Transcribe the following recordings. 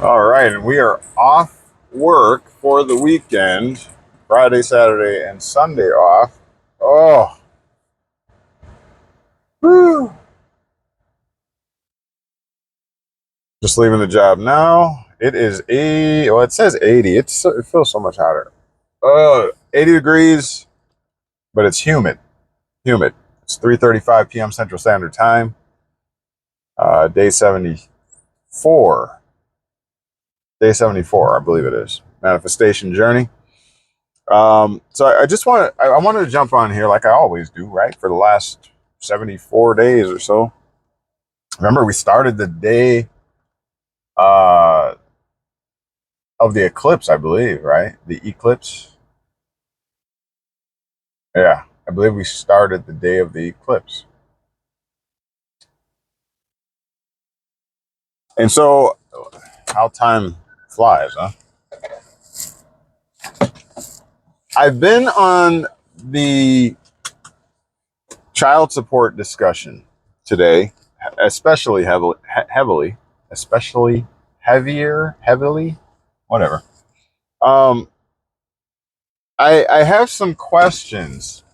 All right, and we are off work for the weekend. Friday, Saturday, and Sunday off. Oh, whew. Just leaving the job now. It is it says 80. It feels so much hotter. 80 degrees, but it's humid. Humid. It's 3:35 p.m. Central Standard Time. Day 74. Day 74, I believe it is. Manifestation journey. So I just I wanted to jump on here like I always do, right? For the last 74 days or so. Remember, we started the day uh, of the eclipse, I believe, right? The eclipse. Yeah, I believe we started the day of the eclipse. And so, how time flies, huh? I've been on the child support discussion today, especially especially heavily, whatever. Um, I have some questions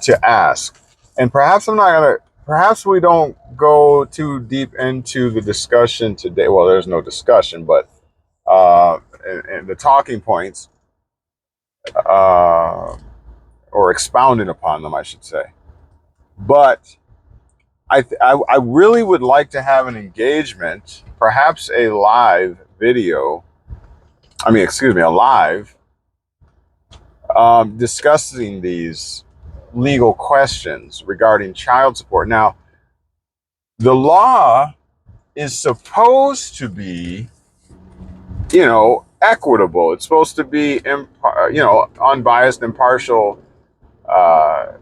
to ask, and perhaps I'm not gonna. Perhaps we don't go too deep into the discussion today. Well, there's no discussion, but and the talking points, uh, or expounding upon them, I should say. But I really would like to have an engagement, perhaps a live video. I mean, excuse me, a live discussing these legal questions regarding child support. Now, the law is supposed to be, equitable. It's supposed to be, unbiased, impartial, uh,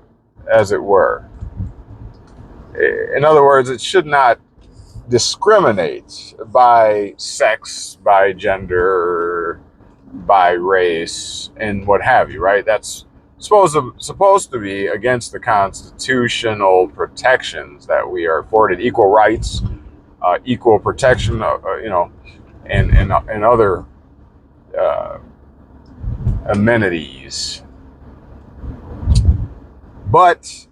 as it were. In other words, it should not discriminate by sex, by gender, by race, and what have you, right? That's supposed to be against the constitutional protections that we are afforded: equal rights, equal protection, and other uh, amenities. But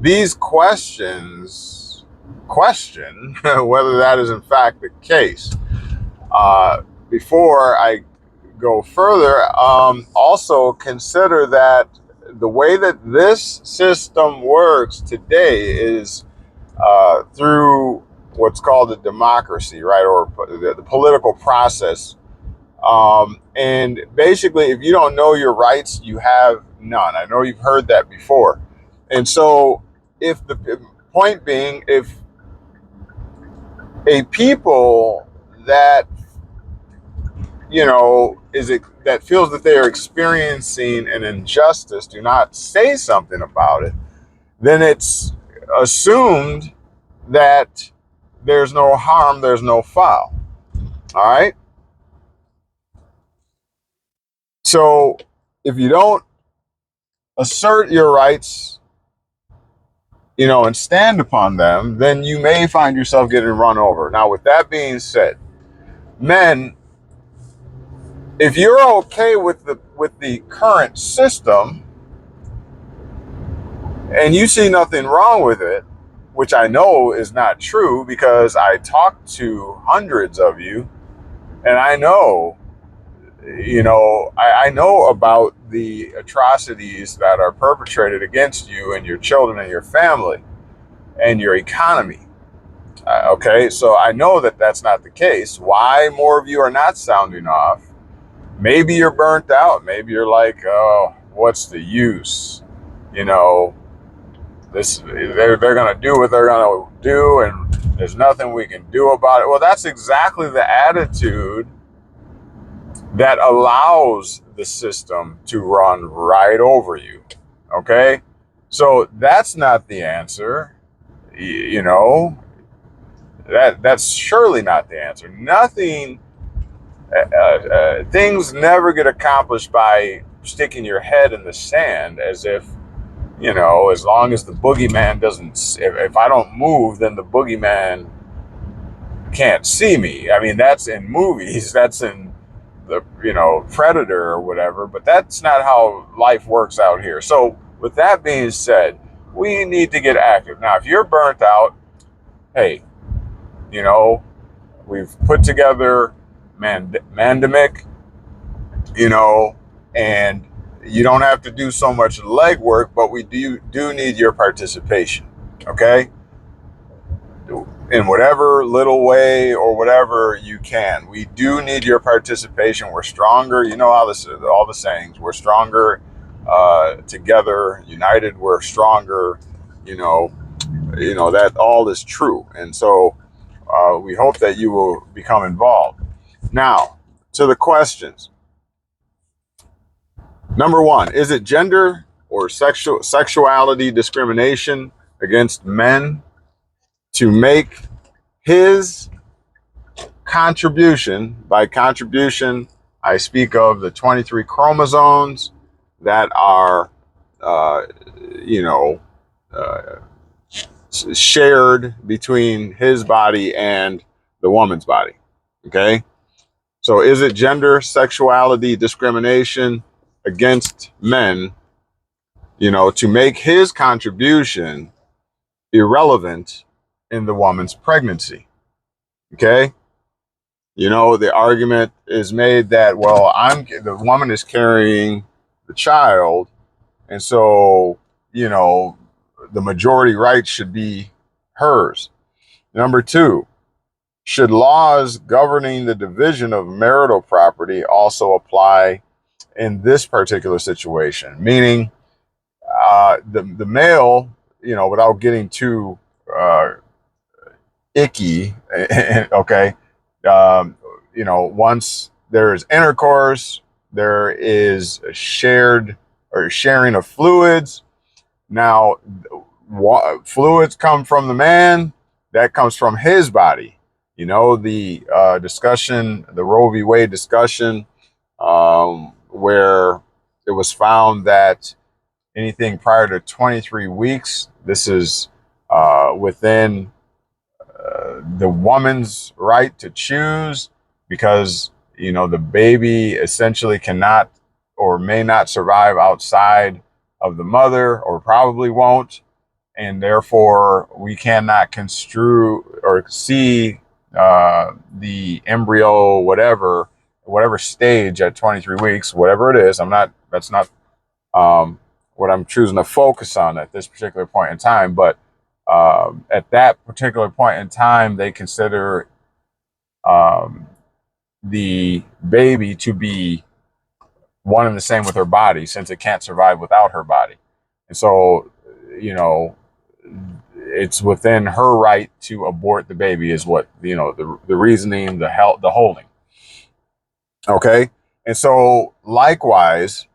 these questions question whether that is in fact the case. Before I go further, also consider that the way that this system works today is through what's called a democracy, right, or the political process. And basically, if you don't know your rights, you have none. I know you've heard that before. And so, if the point being, if a people that that feels that they are experiencing an injustice do not say something about it, then it's assumed that there's no harm, there's no foul. All right. So if you don't assert your rights, and stand upon them, then you may find yourself getting run over. Now, with that being said, men, if you're okay with the current system and you see nothing wrong with it, which I know is not true because I talked to hundreds of you, and I know, I know about the atrocities that are perpetrated against you and your children and your family and your economy. Okay, so I know that that's not the case. Why more of you are not sounding off? Maybe you're burnt out. Maybe you're like, oh, what's the use? You know, they're going to do what they're going to do, and there's nothing we can do about it. Well, that's exactly the attitude that allows the system to run right over you. Okay, so that's not the answer. That's surely not the answer. Nothing. Things never get accomplished by sticking your head in the sand as if, as long as the boogeyman doesn't, if I don't move, then the boogeyman can't see me. I mean, that's in movies, that's in the, Predator or whatever, but that's not how life works out here. So with that being said, we need to get active. Now, if you're burnt out, hey, you know, we've put together Mandemic, and you don't have to do so much legwork, but we do need your participation. Okay, in whatever little way or whatever you can, we do need your participation. We're stronger. You know how this is, all the sayings. We're stronger together, united. We're stronger. That all is true, and so we hope that you will become involved. Now, to the questions. Number one, is it gender or sexuality discrimination against men to make his contribution? By contribution, I speak of the 23 chromosomes that are, uh, you know, uh, shared between his body and the woman's body. Okay. So is it gender, sexuality discrimination against men, to make his contribution irrelevant in the woman's pregnancy? Okay. The argument is made that, well, the woman is carrying the child, and so, the majority rights should be hers. Number two, should laws governing the division of marital property also apply in this particular situation? Meaning, the male, without getting too icky, okay, once there is intercourse, there is a shared or sharing of fluids. Now, fluids come from the man, that comes from his body. The discussion, the Roe v. Wade discussion, where it was found that anything prior to 23 weeks, this is within the woman's right to choose, because the baby essentially cannot or may not survive outside of the mother, or probably won't, and therefore we cannot construe or see the embryo, whatever stage at 23 weeks, whatever it is. That's not what I'm choosing to focus on at this particular point in time, but at that particular point in time, they consider the baby to be one and the same with her body, since it can't survive without her body. And so, it's within her right to abort the baby, is what, the reasoning, the holding. Okay. And so likewise,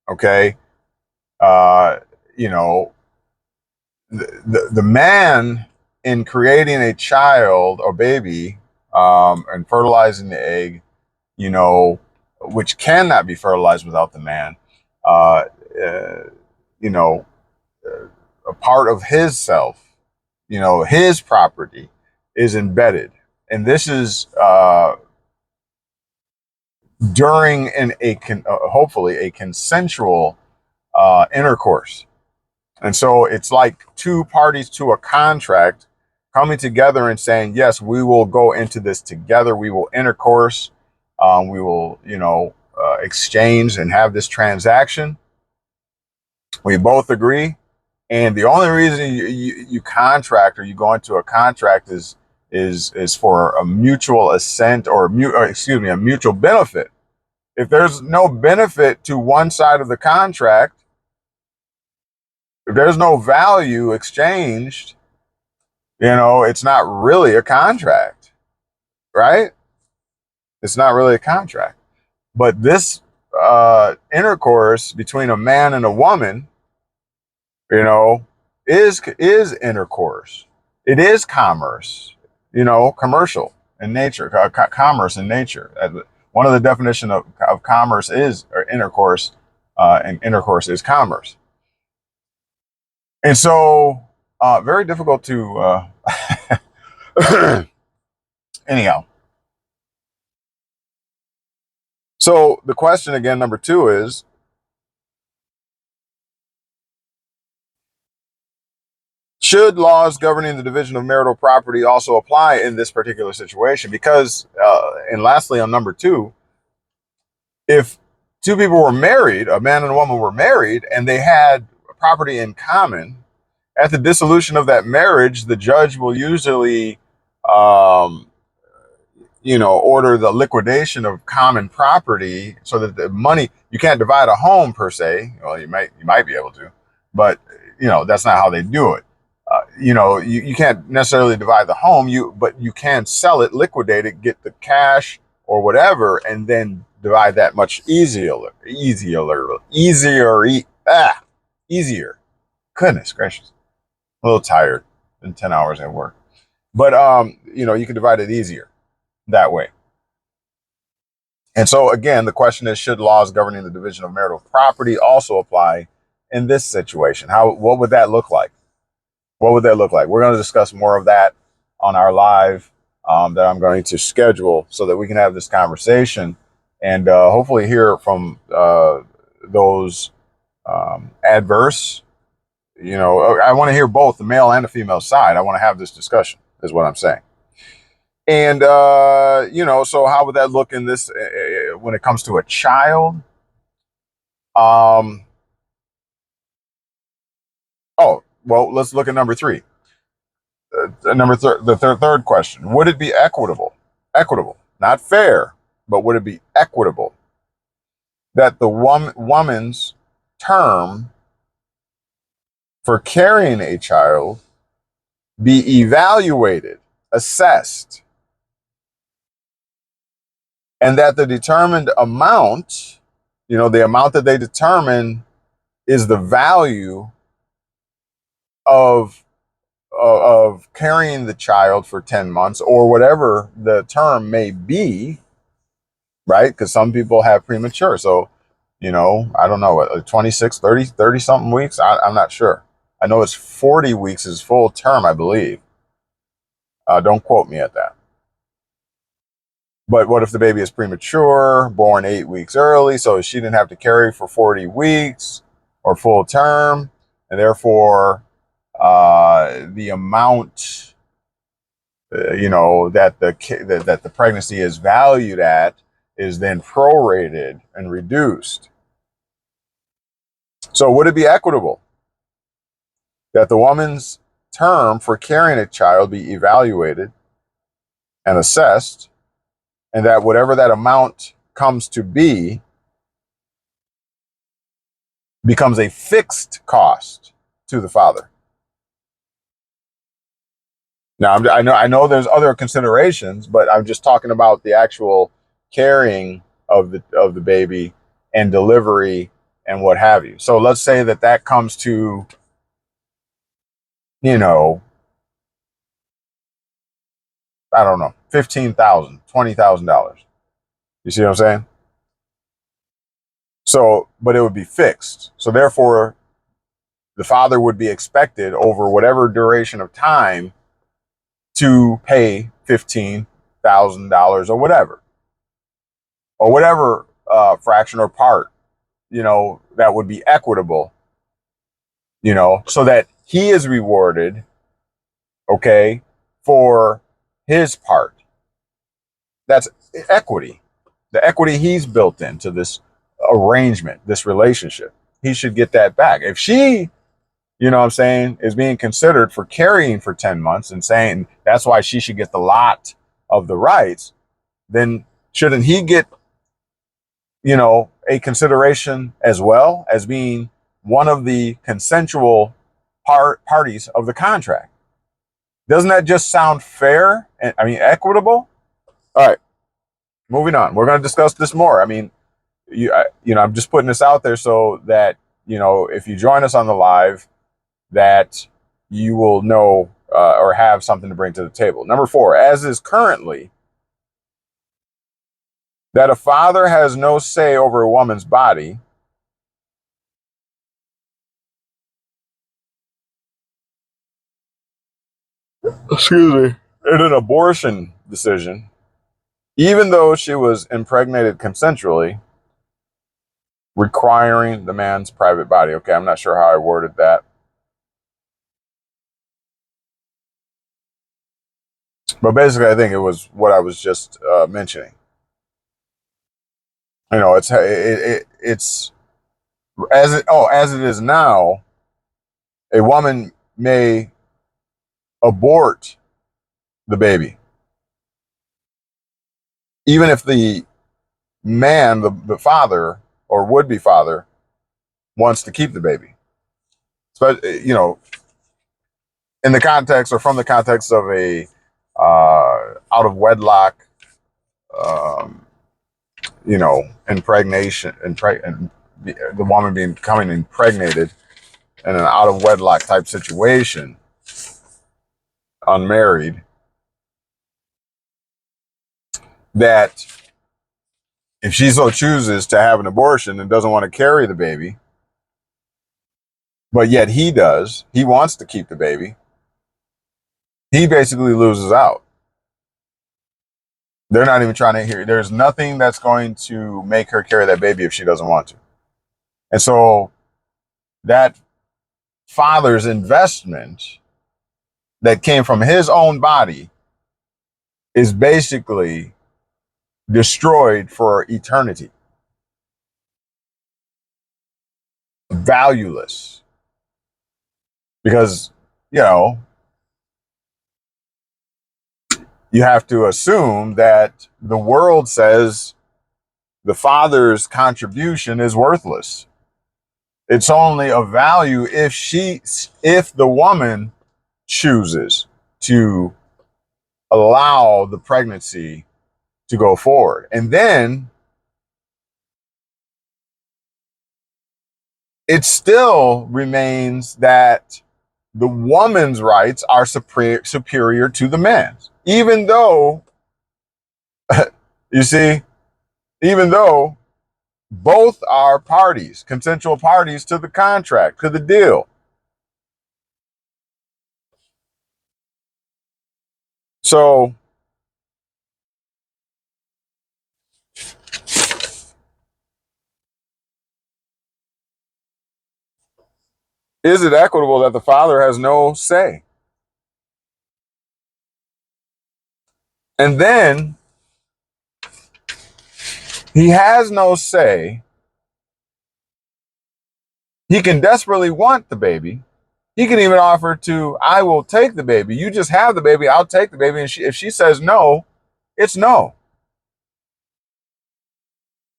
okay, the man, in creating a child or baby, and fertilizing the egg, which cannot be fertilized without the man, a part of his self, his property is embedded. And this is during hopefully a consensual intercourse. And so it's like two parties to a contract coming together and saying, yes, we will go into this together. We will intercourse. We will, exchange and have this transaction. We both agree. And the only reason you contract, or you go into a contract, is for a mutual assent, or a mutual benefit. If there's no benefit to one side of the contract, if there's no value exchanged, it's not really a contract, right? It's not really a contract. But this intercourse between a man and a woman, is intercourse. It is commerce, commercial in nature, commerce in nature. One of the definitions of commerce is, or intercourse, and intercourse is commerce. And so, very difficult to Anyhow, so the question again, number two is, should laws governing the division of marital property also apply in this particular situation? Because, and lastly, on number two, if two people were married, a man and a woman were married, and they had property in common, at the dissolution of that marriage, the judge will usually, um, order the liquidation of common property so that the money, you can't divide a home per se. Well, you might be able to, but that's not how they do it. You can't necessarily divide the home, but you can sell it, liquidate it, get the cash or whatever, and then divide that much easier. Goodness gracious, a little tired. Been 10 hours at work, but you can divide it easier that way. And so again, the question is, should laws governing the division of marital property also apply in this situation? What would that look like? What would that look like? We're going to discuss more of that on our live that I'm going to schedule so that we can have this conversation and hopefully hear from those adverse. I want to hear both the male and the female side. I want to have this discussion, is what I'm saying. And, so how would that look in this when it comes to a child? Well, let's look at number three. The third question: would it be equitable? Equitable, not fair, but would it be equitable that the woman's term for carrying a child be evaluated, assessed, and that the determined amount, the amount that they determine, is the value of carrying the child for 10 months or whatever the term may be, right? Because some people have premature. So, I don't know, 26, 30 something weeks. I'm not sure. I know it's 40 weeks is full term, I believe. Don't quote me at that. But what if the baby is premature, born 8 weeks early, so she didn't have to carry for 40 weeks or full term, and therefore the amount, that the pregnancy is valued at is then prorated and reduced. So would it be equitable that the woman's term for carrying a child be evaluated and assessed, and that whatever that amount comes to be becomes a fixed cost to the father? Now, I know there's other considerations, but I'm just talking about the actual carrying of the baby and delivery and what have you. So let's say that comes to, I don't know, $15,000, $20,000. You see what I'm saying? So, but it would be fixed. So therefore, the father would be expected over whatever duration of time to pay $15,000 or whatever fraction or part, that would be equitable, so that he is rewarded, okay, for his part. That's equity. The equity he's built into this arrangement, this relationship. He should get that back. If she, what I'm saying, is being considered for carrying for 10 months and saying that's why she should get the lot of the rights, then shouldn't he get, a consideration as well as being one of the consensual parties of the contract? Doesn't that just sound fair? And equitable? All right, moving on. We're going to discuss this more. I'm just putting this out there so that, if you join us on the live, that you will know or have something to bring to the table. Number 4, as is currently, that a father has no say over a woman's body. Excuse me. In an abortion decision, even though she was impregnated consensually, requiring the man's private body. Okay, I'm not sure how I worded that. But basically, I think it was what I was just mentioning. You know, it's as it is now. A woman may abort the baby, even if the man, the father or would-be father, wants to keep the baby. But you know, in the context or from the context of a out of wedlock, um, you know, impregnation, and the woman becoming impregnated in an out of wedlock type situation, unmarried, that if she so chooses to have an abortion and doesn't want to carry the baby, but yet he does, he wants to keep the baby, he basically loses out. They're not even trying to hear. There's nothing that's going to make her carry that baby if she doesn't want to. And so that father's investment that came from his own body is basically destroyed for eternity. Valueless. Because, you know, you have to assume that the world says the father's contribution is worthless. It's only of value if the woman chooses to allow the pregnancy to go forward. And then it still remains that the woman's rights are superior to the man's. Even though, you see, even though both are parties, consensual parties to the contract, to the deal. So, is it equitable that the father has no say? And then he has no say. He can desperately want the baby. He can even offer to, I will take the baby. You just have the baby. I'll take the baby. And if she says no, it's no.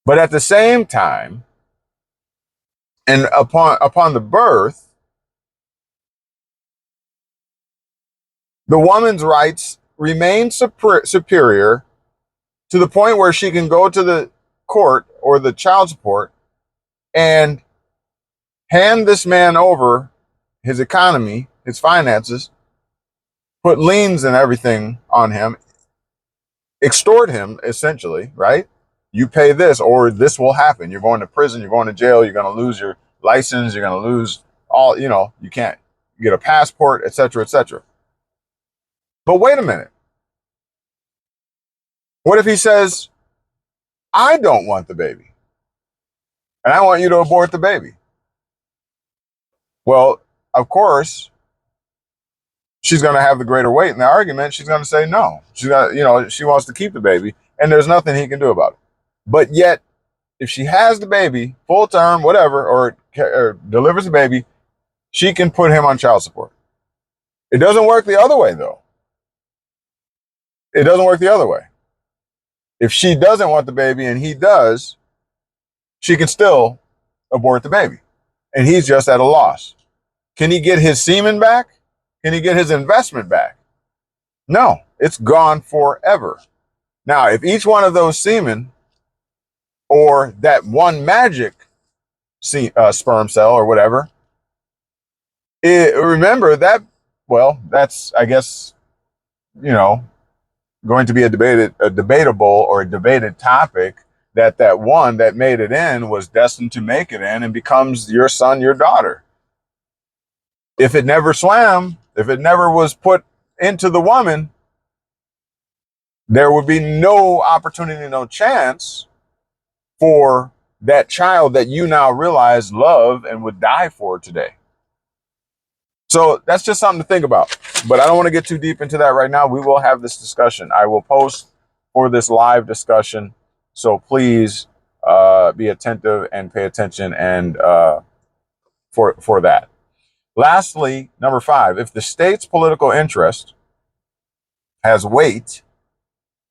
But at the same time, and upon the birth, the woman's rights remain superior to the point where she can go to the court or the child support and hand this man over his economy, his finances, put liens and everything on him, extort him essentially, right? You pay this or this will happen. You're going to prison, you're going to jail, you're going to lose your license, you're going to lose all, you know, you can't get a passport, etc., etc. But wait a minute. What if he says, I don't want the baby and I want you to abort the baby? Well, of course, she's going to have the greater weight in the argument. She's going to say no. She's going to, you know, she wants to keep the baby and there's nothing he can do about it. But yet, if she has the baby full term, whatever, or delivers the baby, she can put him on child support. It doesn't work the other way, though. It doesn't work the other way. If she doesn't want the baby and he does, she can still abort the baby. And he's just at a loss. Can he get his semen back? Can he get his investment back? No, it's gone forever. Now, if each one of those semen or that one magic sperm cell or whatever, remember that, well, that's, I guess, you know, going to be a debatable or a debated topic, that one that made it in was destined to make it in and becomes your son, your daughter. If it never swam, if it never was put into the woman, there would be no opportunity, no chance for that child that you now realize love and would die for today. So that's just something to think about. But I don't want to get too deep into that right now. We will have this discussion. I will post for this live discussion. So please be attentive and pay attention and for that. Lastly, number 5, if the state's political interest has weight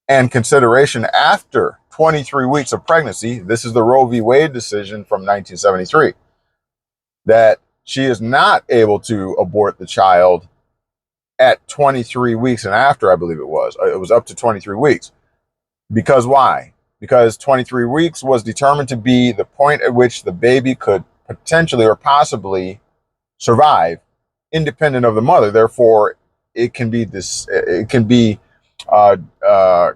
and consideration after 23 weeks of pregnancy, this is the Roe v. Wade decision from 1973, that she is not able to abort the child at 23 weeks and after, I believe it was. It was up to 23 weeks. Because why? Because 23 weeks was determined to be the point at which the baby could potentially or possibly survive independent of the mother. Therefore, it can be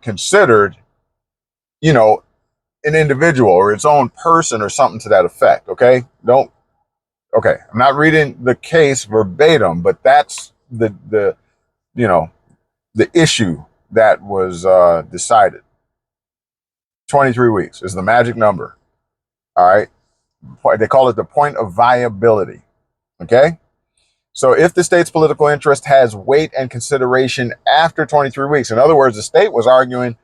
considered, you know, an individual or its own person or something to that effect. Okay, I'm not reading the case verbatim, but that's the you know, the issue that was decided. 23 weeks is the magic number. All right. They call it the point of viability. Okay. So if the state's political interest has weight and consideration after 23 weeks, in other words, the state was arguing,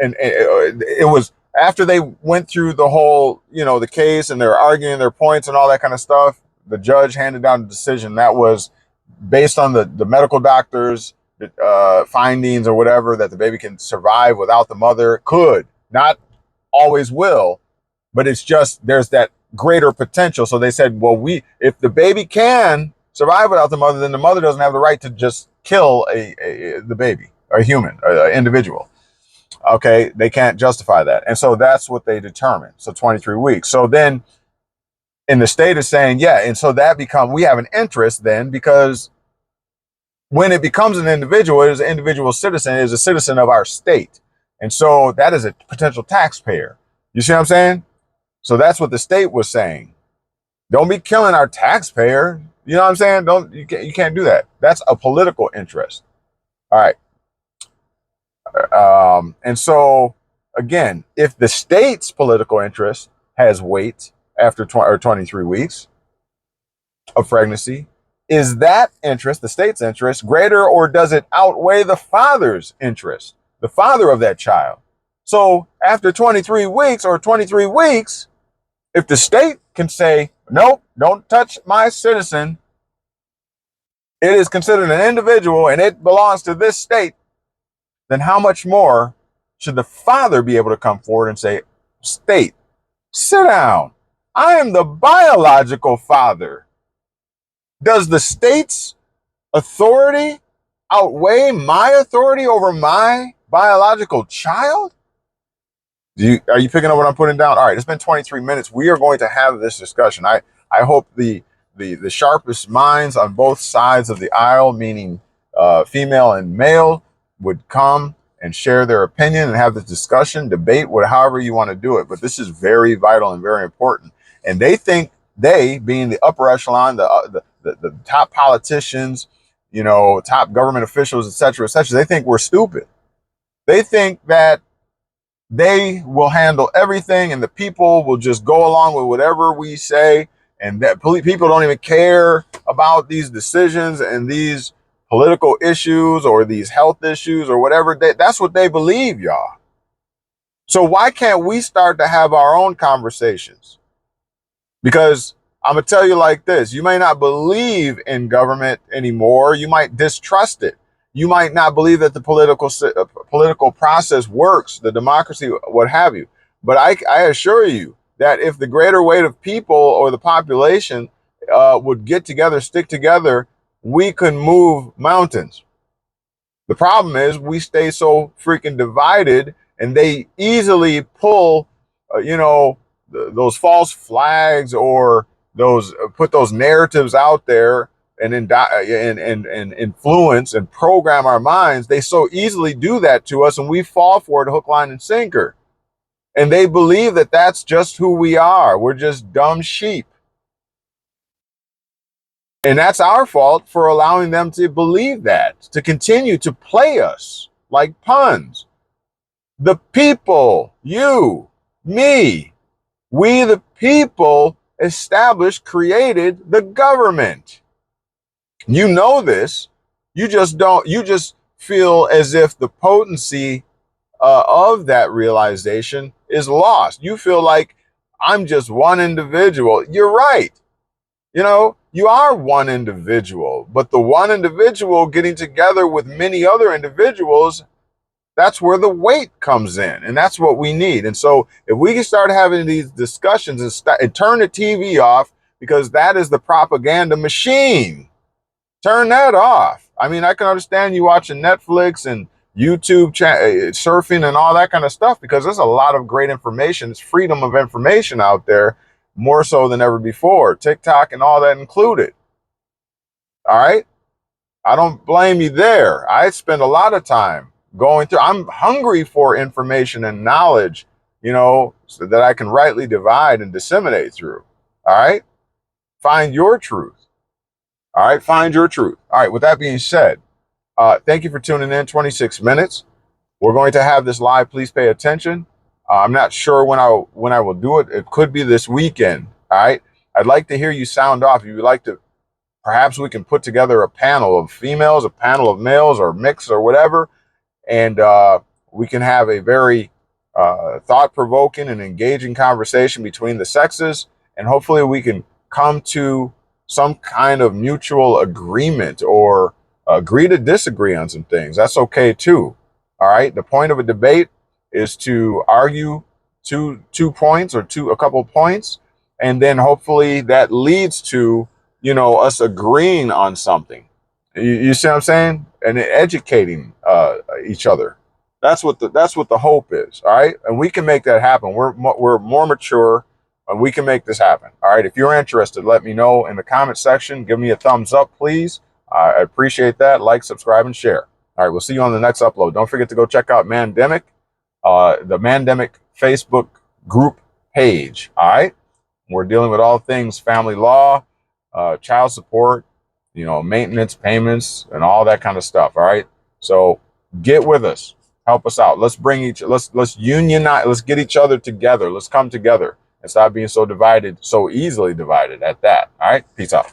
and it was after they went through the whole, the case, and they're arguing their points and all that kind of stuff, the judge handed down a decision that was based on the medical doctors' findings or whatever, that the baby can survive without the mother. Could, not always will, but it's just there's that greater potential. So they said, well, if the baby can survive without the mother, then the mother doesn't have the right to just kill the baby, or a human, or an individual. Okay, they can't justify that. And so that's what they determined. So 23 weeks. So then in the state is saying, yeah, and so we have an interest then, because when it becomes an individual, it is an individual citizen, it is a citizen of our state. And so that is a potential taxpayer. You see what I'm saying? So that's what the state was saying. Don't be killing our taxpayer. You know what I'm saying? You can't do that. That's a political interest. All right. And so again, if the state's political interest has weight after 23 weeks of pregnancy, is that interest, the state's interest, greater, or does it outweigh the father's interest, the father of that child? So after 23 weeks, if the state can say, nope, don't touch my citizen, it is considered an individual and it belongs to this state, then how much more should the father be able to come forward and say, state, sit down. I am the biological father. Does the state's authority outweigh my authority over my biological child? Are you picking up what I'm putting down? All right, it's been 23 minutes. We are going to have this discussion. I hope the sharpest minds on both sides of the aisle, meaning female and male, would come and share their opinion and have this discussion, debate, however you want to do it. But this is very vital and very important. And they think, being the upper echelon, the top politicians, top government officials, et cetera, they think we're stupid. They think that they will handle everything and the people will just go along with whatever we say, and that people don't even care about these decisions and these political issues or these health issues or whatever. That's what they believe, y'all. So why can't we start to have our own conversations? Because I'm going to tell you like this: you may not believe in government anymore. You might distrust it. You might not believe that the political process works, the democracy, what have you. But I assure you that if the greater weight of people or the population would get together, stick together, we can move mountains. The problem is we stay so freaking divided, and they easily pull, those false flags, or put those narratives out there and influence and program our minds. They so easily do that to us, and we fall for it hook, line, and sinker. And they believe that that's just who we are. We're just dumb sheep. And that's our fault for allowing them to believe that, to continue to play us like puns. The people, you, me, we the people established, created the government. You know this. You just don't, you just feel as if the potency of that realization is lost. You feel like I'm just one individual. You're right. You know, you are one individual, but the one individual getting together with many other individuals, that's where the weight comes in. And that's what we need. And so if we can start having these discussions and turn the TV off, because that is the propaganda machine. Turn that off. I mean, I can understand you watching Netflix and YouTube surfing and all that kind of stuff, because there's a lot of great information. It's freedom of information out there, more so than ever before. TikTok and all that included. All right. I don't blame you there. I spend a lot of time going through. I'm hungry for information and knowledge, you know, so that I can rightly divide and disseminate through. All right. Find your truth. All right. Find your truth. All right. With that being said, thank you for tuning in. 26 minutes. We're going to have this live. Please pay attention. I'm not sure when I will do it. It could be this weekend. All right. I'd like to hear you sound off. If you'd like to, perhaps we can put together a panel of females, a panel of males, or mix or whatever, and we can have a very thought-provoking and engaging conversation between the sexes, and hopefully we can come to some kind of mutual agreement or agree to disagree on some things. That's okay too. All right. The point of a debate is to argue two points or a couple of points, and then hopefully that leads to, you know, us agreeing on something. You see what I'm saying? And educating each other. That's what the hope is. All right, and we can make that happen. We're more mature, and we can make this happen. All right. If you're interested, let me know in the comment section. Give me a thumbs up, please. I appreciate that. Like, subscribe, and share. All right. We'll see you on the next upload. Don't forget to go check out Mandemic, the Mandemic Facebook group page. All right. We're dealing with all things family law, child support, you know, maintenance payments, and all that kind of stuff. All right. So get with us. Help us out. Let's unionize. Let's get each other together. Let's come together and stop being so divided, so easily divided at that. All right. Peace out.